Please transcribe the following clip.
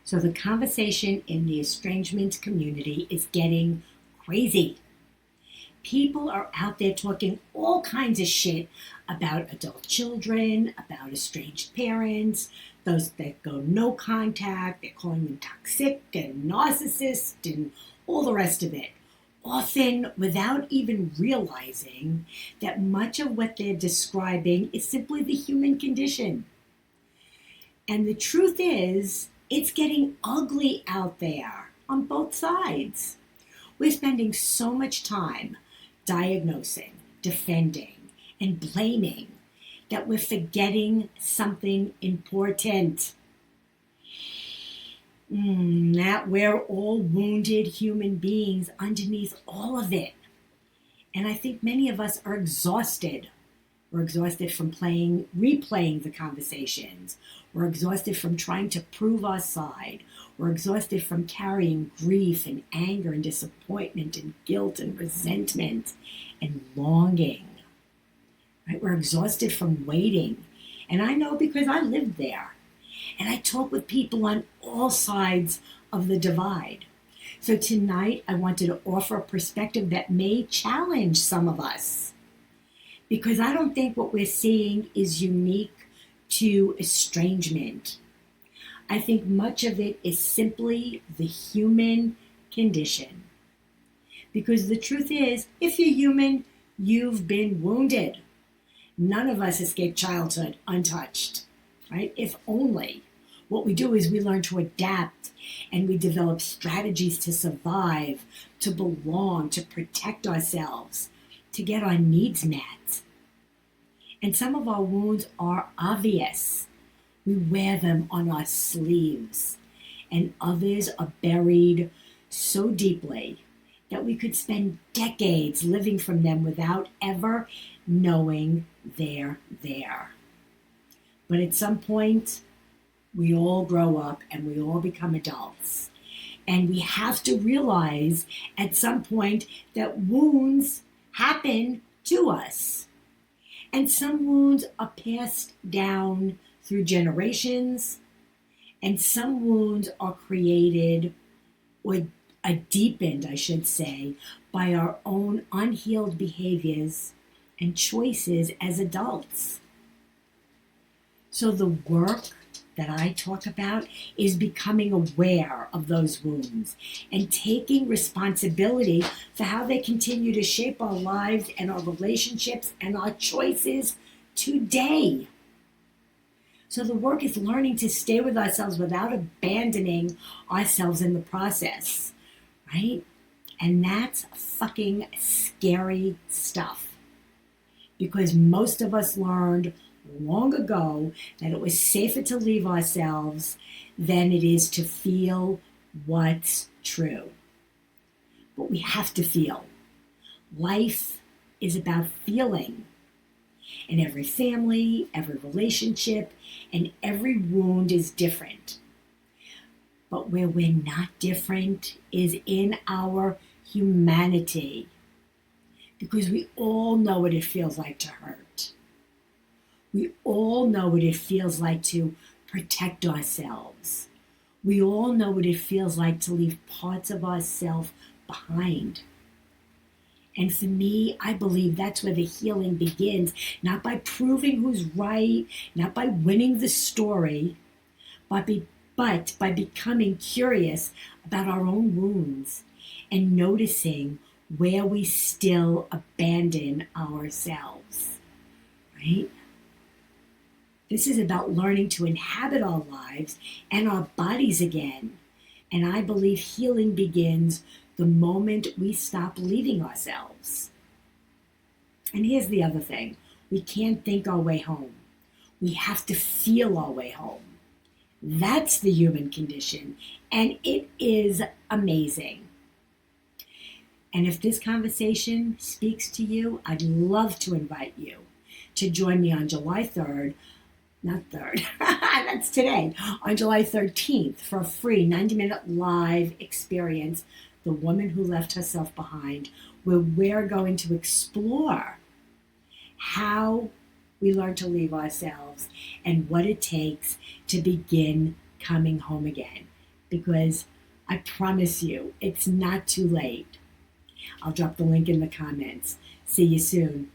So the conversation in the estrangement community is getting crazy. People are out there talking all kinds of shit about adult children, about estranged parents, those that go no contact, they're calling them toxic and narcissist and all the rest of it. Often without even realizing that much of what they're describing is simply the human condition. And the truth is, it's getting ugly out there on both sides. We're spending so much time diagnosing, defending, and blaming that we're forgetting something important. That we're all wounded human beings underneath all of it. And I think many of us are exhausted. We're exhausted from replaying the conversations. We're exhausted from trying to prove our side. We're exhausted from carrying grief and anger and disappointment and guilt and resentment and longing. Right? We're exhausted from waiting. And I know because I lived there. And I talk with people on all sides of the divide. So tonight I wanted to offer a perspective that may challenge some of us. Because I don't think what we're seeing is unique to estrangement. I think much of it is simply the human condition. Because the truth is, if you're human, you've been wounded. None of us escape childhood untouched, right? If only. What we do is we learn to adapt and we develop strategies to survive, to belong, to protect ourselves, to get our needs met. And some of our wounds are obvious. We wear them on our sleeves. And others are buried so deeply that we could spend decades living from them without ever knowing they're there. But at some point, we all grow up and we all become adults. And we have to realize at some point that wounds happen to us. And some wounds are passed down through generations, and some wounds are created or are deepened, I should say, by our own unhealed behaviors and choices as adults. So the work that I talk about is becoming aware of those wounds and taking responsibility for how they continue to shape our lives and our relationships and our choices today. So the work is learning to stay with ourselves without abandoning ourselves in the process, right? And that's fucking scary stuff. Because most of us learned long ago that it was safer to leave ourselves than it is to feel what's true. But we have to feel. Life is about feeling. And every family, every relationship, and every wound is different. But where we're not different is in our humanity. Because we all know what it feels like to hurt. We all know what it feels like to protect ourselves. We all know what it feels like to leave parts of ourselves behind. And for me, I believe that's where the healing begins, not by proving who's right, not by winning the story, but by becoming curious about our own wounds and noticing where we still abandon ourselves, right? This is about learning to inhabit our lives and our bodies again. And I believe healing begins the moment we stop leaving ourselves. And here's the other thing. We can't think our way home. We have to feel our way home. That's the human condition. And it is amazing. And if this conversation speaks to you, I'd love to invite you to join me on July 3rd. Not 3rd, that's today, on July 13th for a free 90-minute live experience, The Woman Who Left Herself Behind, where we're going to explore how we learn to leave ourselves and what it takes to begin coming home again. because I promise you, it's not too late. I'll drop the link in the comments. See you soon.